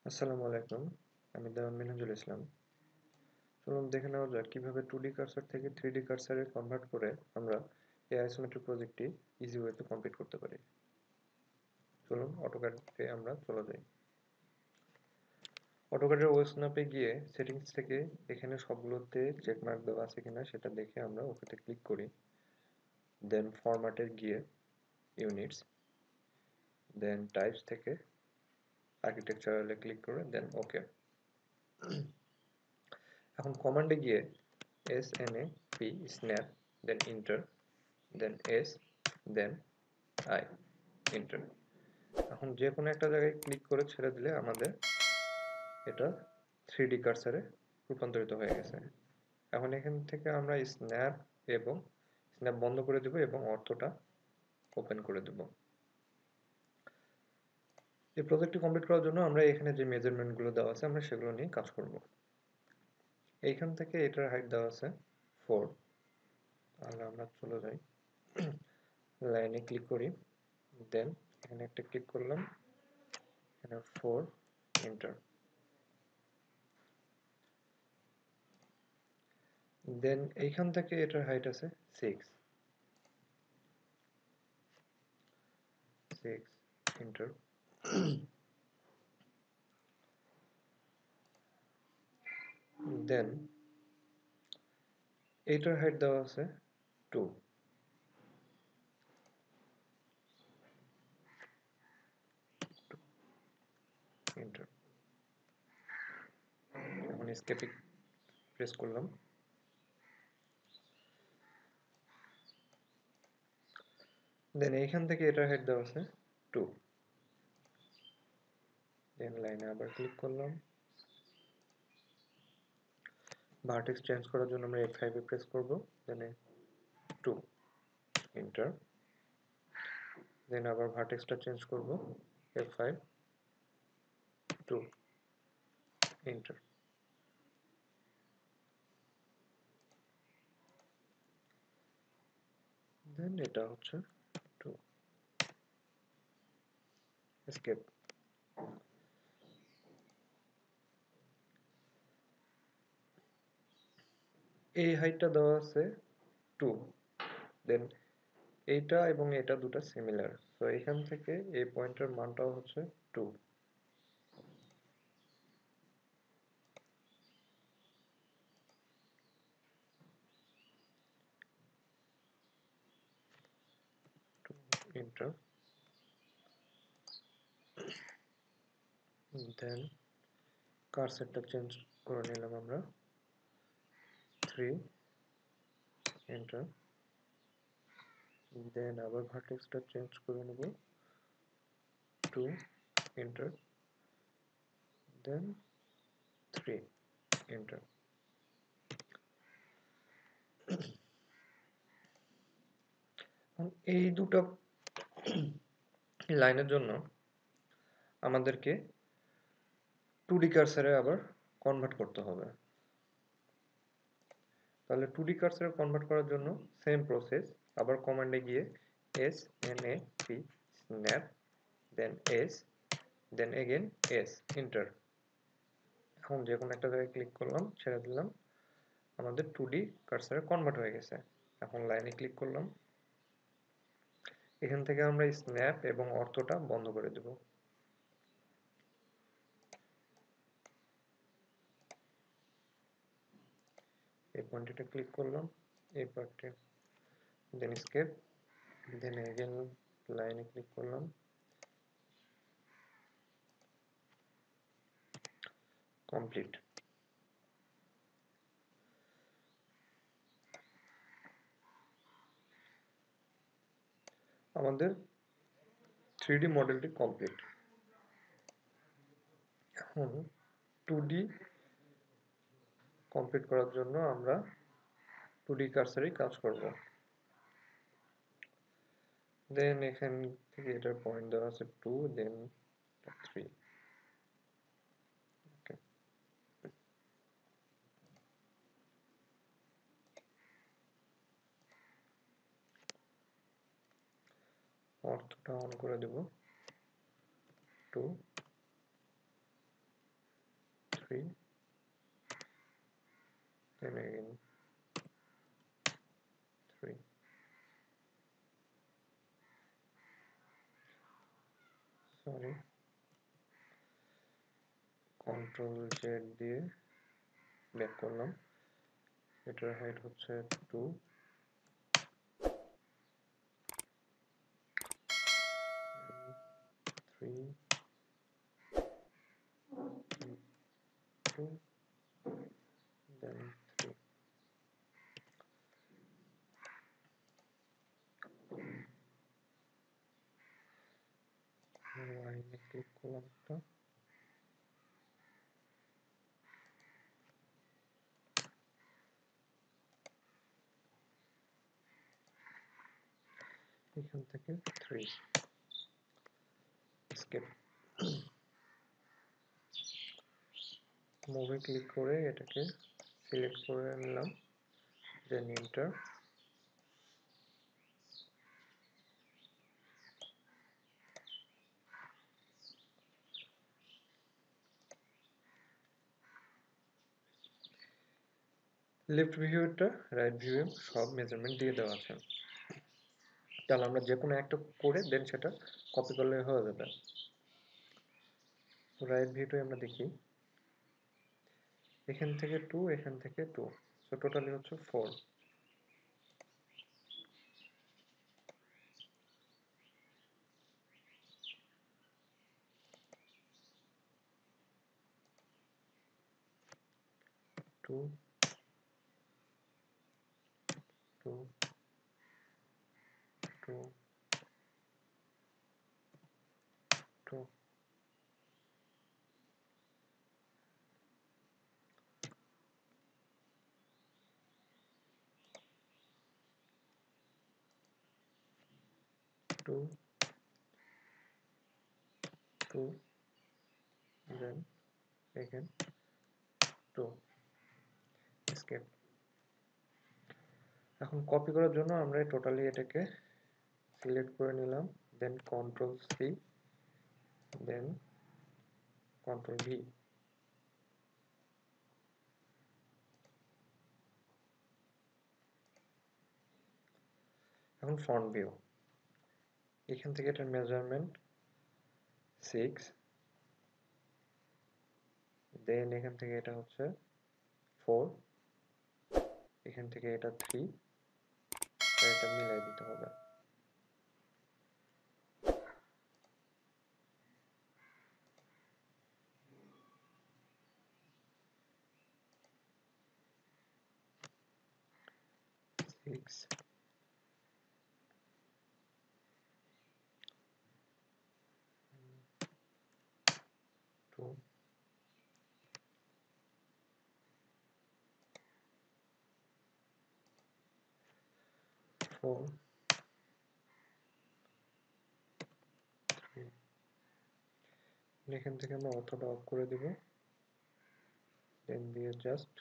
আসসালামু আলাইকুম। আমি দেওয়ান মিনহাজুল ইসলাম। চলুন দেখে নেওয়া যাক কিভাবে 2D কার্সার থেকে 3D কার্সারে কনভার্ট করে আমরা এই আইসোমেট্রিক প্রজেক্টটি ইজি ওয়েতে কমপ্লিট করতে পারি। চলুন অটোক্যাডে আমরা চলে যাই। অটোক্যাডের ওয়েবস্ন্যাপে গিয়ে সেটিংস থেকে এখানে সবগুলোতে চেক মার্ক দেওয়া আছে কিনা সেটা দেখে আমরা ওকেতে ক্লিক করি। দেন ফরম্যাটে গিয়ে ইউনিটস, দেন টাইপস থেকে আর্কিটেকচারালে ক্লিক করে দেন ওকে। এখন কমান্ডে গিয়ে SNAP snap then enter then S then I enter। এখন যে কোনো একটা জায়গায় ক্লিক করে ছেড়ে দিলে আমাদের এটা 3D কার্সারে রূপান্তরিত হয়ে গেছে। এখন এখান থেকে আমরা স্ন্যাপ এবং স্ন্যাপ বন্ধ করে দেব এবং অর্থটা ওপেন করে দেব। এই প্রজেক্টটি কমপ্লিট করার জন্য আমরা এখানে যে মেজারমেন্টগুলো দেওয়া আছে আমরা সেগুলো নিয়ে কাজ করব। এইখান থেকে এটার হাইট দেওয়া আছে 4, তাহলে আমরা চলে যাই, লাইনে ক্লিক করি, দেন এখানে একটা ক্লিক করলাম, এখানে 4 এন্টার। দেন এইখান থেকে এটার হাইট আছে 6 এন্টার। দেন এইটার হাইট দেওয়া আছে 2 এন্টার। এখন এসকেপে প্রেস করলাম। দেন এইখান থেকে এটার হাইট দেওয়া আছে 2। দেন লাইনে আবার ক্লিক করলাম। ভার্টেক্স চেঞ্জ করার জন্য আমরা F5 এ প্রেস করব, দেন 2 এন্টার। দেন আবার ভার্টেক্সটা চেঞ্জ করব, F5 2 এন্টার। দেন এটা হচ্ছে 2 এসকেপ। এই হাইটটা দেওয়া আছে 2, দেন এইটা এবং এটা দুটো সিমিলার, সো এখান থেকে এই পয়েন্টের মানটাও হচ্ছে 2। এন্টার। দেন কার্সারটা চেঞ্জ করে নিলাম আমরা 3 এন্টার। দেন আবার ভার্টেক্সটা চেঞ্জ করে নেব 2 এন্টার, দেন 3 এন্টার। এই দুটো লাইনের জন্য আমাদেরকে 2D কার্সারে আবার কনভার্ট করতে হবে। তাহলে 2D কার্সারে কনভার্ট করার জন্য সেম প্রসেস, আবার কমান্ডে গিয়ে SNAP snap দেন S দেন এগেন S এন্টার। এখন যে কোনো একটা জায়গায় ক্লিক করলাম, ছেড়ে দিলাম, আমাদের 2D কার্সারে কনভার্ট হয়ে গেছে। এখন লাইনে ক্লিক করলাম, এখান থেকে আমরা স্ন্যাপ এবং অর্থটা বন্ধ করে দেব। এই পয়েন্টটা ক্লিক করলাম, এই পার্টে, দেন এসকেপ, দেন এগেন লাইনে ক্লিক করলাম, কমপ্লিট। আমাদের 3D মডেলটি কমপ্লিট। এখন 2D কমপ্লিট করার জন্য আমরা 2D কার্সারেই কাজ করব। দেন এখান থেকে এটার পয়েন্ট দেওয়া আছে 2, দেন 3। ওকে, অর্থটা অন করে দেব 2 3, then again 3. Sorry, Ctrl Z দিয়ে ব্যাক করলাম। এটার হাইট হচ্ছে 2, 3, 2, then 3. লাইনে ক্লিক করলাম একটা, এখান থেকে 3, স্কেপ। মুভে ক্লিক করে এটাকে সিলেক্ট করে নিলাম, দেন এন্টার। লেফট ভিউটা রাইট ভিউ সব মেজারমেন্ট দিয়ে দেওয়া আছে, তাহলে আমরা যে কোনো একটা করে দেন সেটা কপি করলে হয়ে যাবে। রাইট ভিউটা আমরা দেখি, এখান থেকে 2, এখান থেকে 2, সো টোটালি হচ্ছে 4। 2, 2, 2, 2, 2, 2, দেন again 2, escape। এখন কপি করার জন্য আমরা টোটালি এটাকে সিলেক্ট করে নিলাম, দেন কন্ট্রোল সি, দেন কন্ট্রোল ভি। এখন ফ্রন্ট ভিউ, এখান থেকে এটার মেজারমেন্ট 6, দেন এখান থেকে এটা হচ্ছে 4, এখান থেকে এটা 3, এটা মিলাই দিতে হবে। Six, 2, 4, 3। এখান থেকে আমরা অথোটা অফ করে দিব, দেন দিয়ে জাস্ট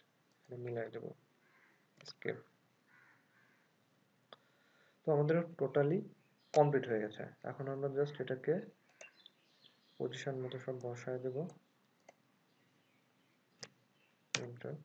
মিলাই দেব, স্কেপ। তো আমাদের টোটালি কমপ্লিট হয়ে গেছে। এখন আমরা জাস্ট এটাকে পজিশন মতো সব বসায় দেব, এন্টার।